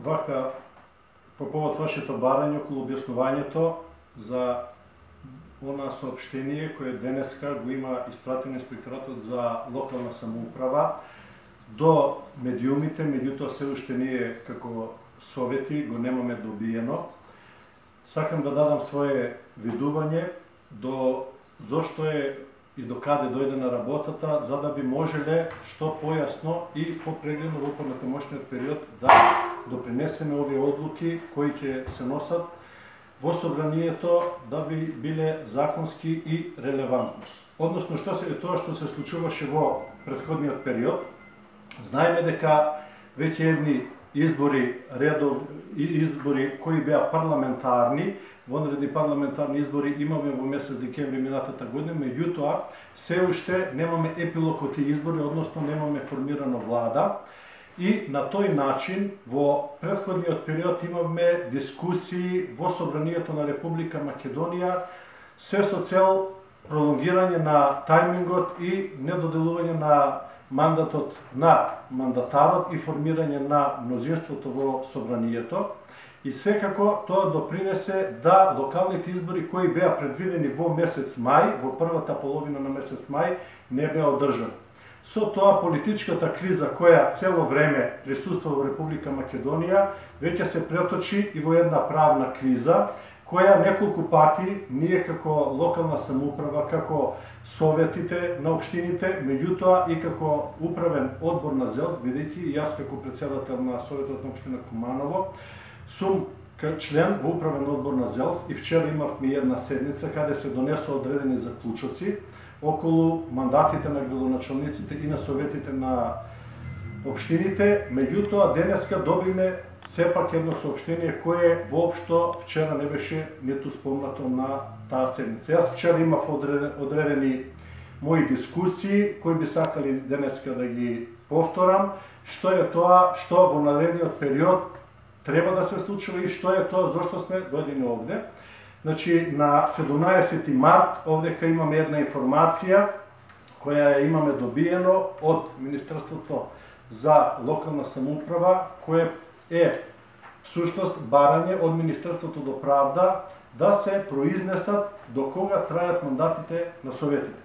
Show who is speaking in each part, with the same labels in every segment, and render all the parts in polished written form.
Speaker 1: вака, по повод вашето барање околу објаснувањето за она соопштение кое денеска го има испратено Инспекторатот за локална самоуправа до медиумите, меѓутоа се уште ние како совети го немаме добиено. Сакам да дадам свое видување до зошто е и до каде дојде на работата, за да би можеле што појасно и попрегледно во понатамошниот период да допринесеме овие одлуки кои ќе се носат во собранието да би биле законски и релевантни. Односно, што се случуваше во претходниот период, знаеме дека веќе едни избори кои беа парламентарни, вонредни парламентарни избори имаме во месец декември минатата година, меѓутоа се уште немаме епилог од тие избори, односно немаме формирана влада. И на тој начин во претходниот период имавме дискусии во собранието на Република Македонија, се со цел пролонгирање на тајмингот и недоделување на мандатот на мандатарот и формирање на мнозинството во собранието. И секако тоа допринесе да локалните избори кои беа предвидени во месец мај, во првата половина на месец мај, не беа одржани. Со тоа политичката криза која цело време присуства во Република Македонија веќе се преточи и во една правна криза која неколку пати ние како локална самоуправа, како советите на општините, меѓутоа и како управен одбор на ЗЕЛС, бидејќи јас како председател на Советот на општина Куманово сум член во управен одбор на ЗЕЛС и вчера имавме една седница каде се донесоа одредени заклучоци околу мандатите на градоначалниците и на советите на општините, меѓутоа денеска добиме сепак едно соопштение кое воопшто вчера не беше ниту спомнато на таа седница. Јас вчера имав одредени мои дискусии кои би сакали денеска да ги повторам, што е тоа што во наредниот период треба да се случува и што е тоа зошто сме дојдени овде. Значи, на 17 март овдека имаме една информација која ја имаме добиено од Министерството за локална самоуправа, кое е всушност барање од Министерството до правда да се произнесат до кога трајат мандатите на советите.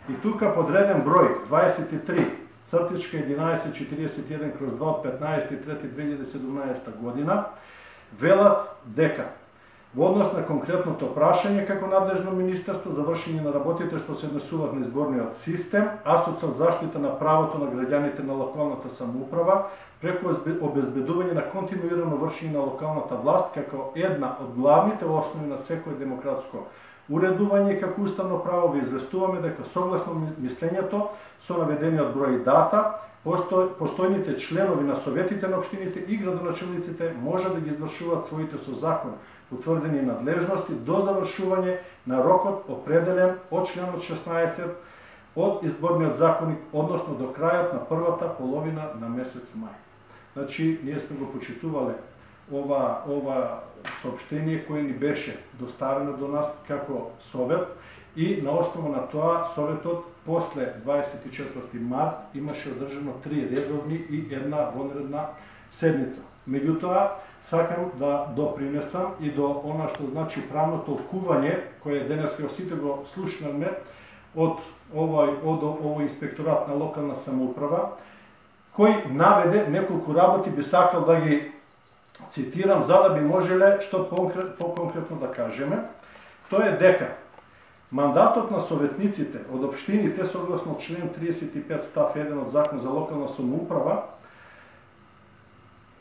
Speaker 1: И тука подреден број 23 цртичка 1141/2 од 15.3.2017 година велат дека во однос на конкретното прашање како надлежно министерство за вршење на работите што се однесуваат на изборниот систем, а со цел заштита на правото на граѓаните на локалната самоуправа преку обезбедување на континуирано вршење на локалната власт како една од главните основи на секое демократско уредување како уставно право, ви известуваме дека согласно мислењето со наведениот број и дата, постојните членови на советите на општините и градоначалниците може да ги извршуваат своите со закон утврдени надлежности до завршување на рокот определен од членот 16 од изборниот законник, односно до крајот на првата половина на месец мај. Значи, ние сме го почитувале ова соопштение кое ни беше доставено до нас како совет и на основа на тоа советот после 24 март имаше одржано 3 редовни и една вонредна седница. Меѓутоа, сакам да допринесам и до она што значи правно толкување, кое денеска сите го слушнавме од овој Инспекторат на локална самоуправа, кој наведе неколку работи, би сакал да ги цитирам, за да би можеле што по-конкретно да кажеме. Тоа е дека мандатот на советниците од општините согласно член 35 став 1 од Закон за локална самоуправа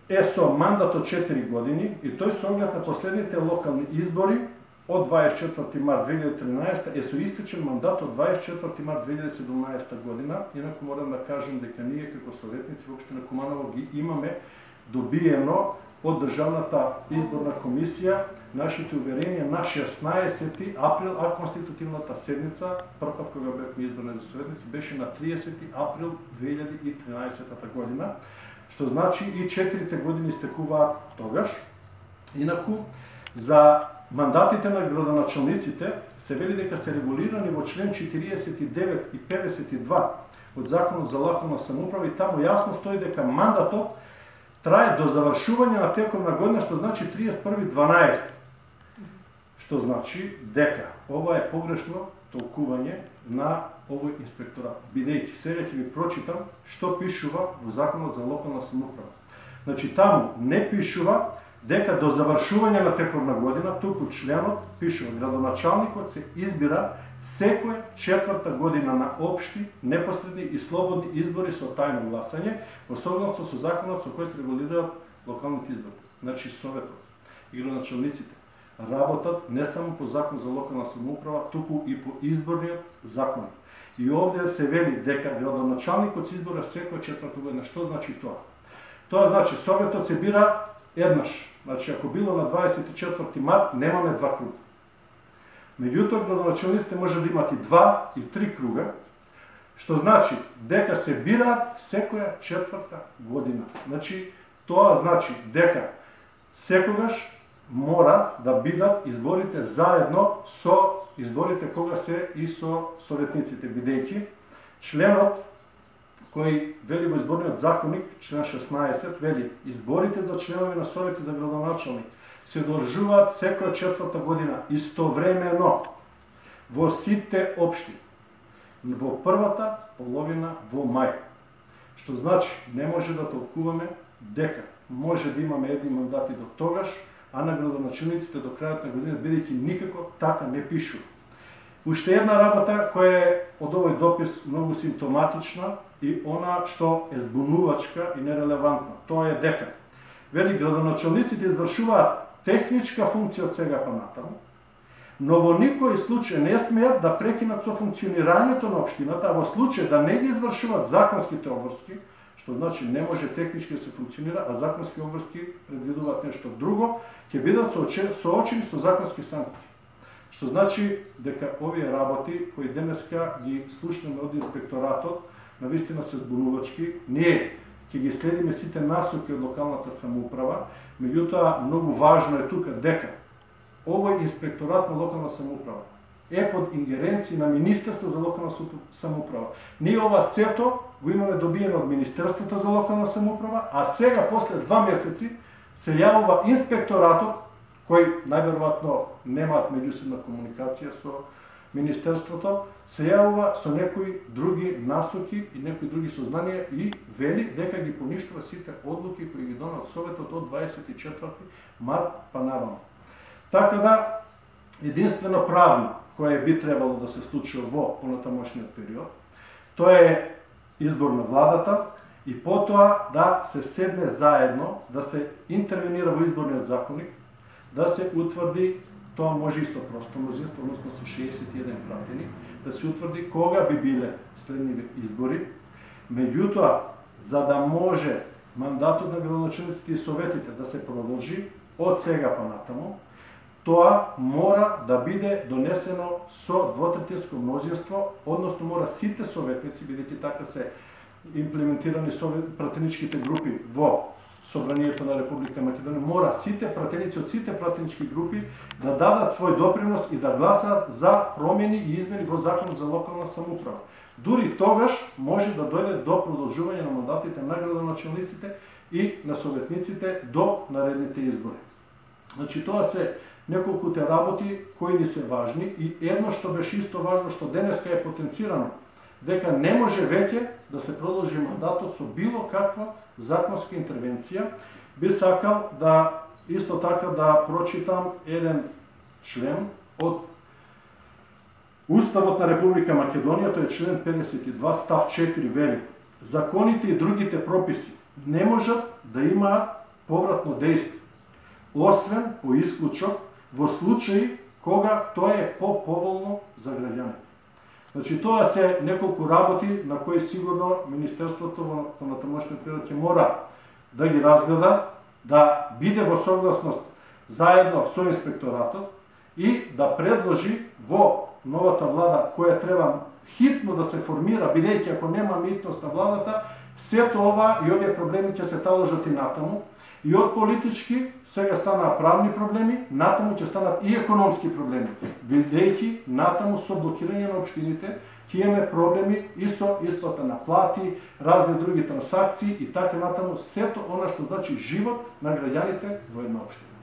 Speaker 1: е со мандат од 4 години и тој со оглед на последните локални избори од 24 март 2013 е со истечен мандат од 24 март 2017 година. Инаку морам да кажем дека ние како советници во општина Куманово ги имаме добиено од Државната изборна комисија нашите уверенија на 16 април, а конститутивната седница, првпат кога бевме изборни за советници, беше на 30 април 2013 година, што значи и 4 години стекуваат тогаш. Инаку, за мандатите на градоначалниците се вели дека се регулирани во член 49 и 52 од Законот за локална самоуправа и таму јасно стои дека мандатот traje do завршување на тековна година, што значи 31.12. Што значи дека ова е погрешно толкување на овој инспекторат. Бидејќи сега ќе ви прочитам што пишува во Законот за локална самоуправа. Значи таму не пишува дека до завршување на тековна година, туку членот пишува градоначалникот се избира секоја четврта година на општи, непосредни и слободни избори со тајно гласање, во согласно со законот со кој се регулираат локалните избори. Значи советот и градоначалниците работат не само по закон за локална самоуправа, туку и по изборниот закон. И овде се вели дека градоначалникот се избира секоја четврта година. Што значи тоа? Тоа значи советот се бира еднаш. Значи ако било на 24 март, немаме два круга. Меѓутоа, градоначалниците може да имат и 2 и 3 круга, што значи дека се бираат секоја четврта година. Значи, тоа значи дека секогаш мора да бидат изборите заедно со изборите кога се и со советниците, бидејќи членот кој вели во изборниот законник, член 16, вели изборите за членови на совети за градоначалник се одржуваат секоја четврта година истовремено во сите општини во првата половина во мај. Што значи не може да толкуваме дека може да имаме едни мандати до тогаш, а на градоначалниците до крајот на година, бидејќи никако така не пишува. Уште една работа која е од овој допис многу симптоматична и она што е збунувачка и нерелевантна. Тоа е дека вели градоначалниците извршуваат техничка функција од сега па натаму, но во никој случај не смеат да прекинат со функционирањето на општината, а во случај да не ги извршуваат законските обврски, што значи не може технички да се функционира, а законски обврски предвидуваат нешто друго, ќе бидат соочени со законски санкции. Што значи дека овие работи кои денеска ги слушнеме од инспекторатот, навистина се збунувачки, ние ќе ги следиме сите насоки од локалната самоуправа, меѓутоа многу важно е тука дека овој инспекторат на локална самоуправа е под ингеренција на Министерство за локална самоуправа. Ние ова сето го имаме добиено од Министерството за локална самоуправа, а сега после 2 месеци се јавува инспекторатот, кој најверојатно немаат меѓусебна комуникација со Министерството, се јавува со некои други насоки и некои други сознанија и вели дека ги поништува сите одлуки кои ги донал Советот од 24 март па наваму. Така да, единствено правно која би требало да се случи во понатамошниот период, тоа е избор на владата и потоа да се седне заедно, да се интервенира во изборниот законник, да се утврди, тоа може и со просто мнозинство, односно со 61 пратени, да се утврди кога би биле следниве избори. Меѓутоа, за да може мандатот на градоначалниците и советите да се продолжи од сега па натаму, тоа мора да биде донесено со двотретинско мнозинство, односно мора сите советници, бидејќи така се имплементирани пратеничките групи во Собранието на Република Македонија, мора сите пратеници од сите пратенички групи да дадат свој допринос и да гласаат за промени и измени во Законот за локална самоуправа. Дури тогаш може да дојде до продолжување на мандатите на градоначалниците и на советниците до наредните избори. Значи тоа се неколкуте работи кои ни се важни и едно што беше исто важно, што денеска е потенцирано, дека не може веќе да се продолжи мандатот со било каква законска интервенција. Би сакал да исто така да прочитам еден член од Уставот на Република Македонија, тој е член 52 став 4 вели: законите и другите прописи не можат да имаат повратно дејство, освен по исклучок во случаи кога тоа е по-поволно за граѓаните. Значи, тоа се неколку работи на кои сигурно Министерството во понатамошниот период ќе мора да ги разгледа, да биде во согласност заедно со инспекторатот и да предложи во новата влада која треба хитно да се формира, бидејќи ако нема митност на владата, Сето ова и овие проблеми ќе се таложат и натаму, и од политички сега станаа правни проблеми, натаму ќе станат и економски проблеми, бидејќи натаму со блокирање на општините ќе имаме проблеми и со исплата на плати, разни други трансакции и така натаму, сето она што значи живот на граѓаните во една општина.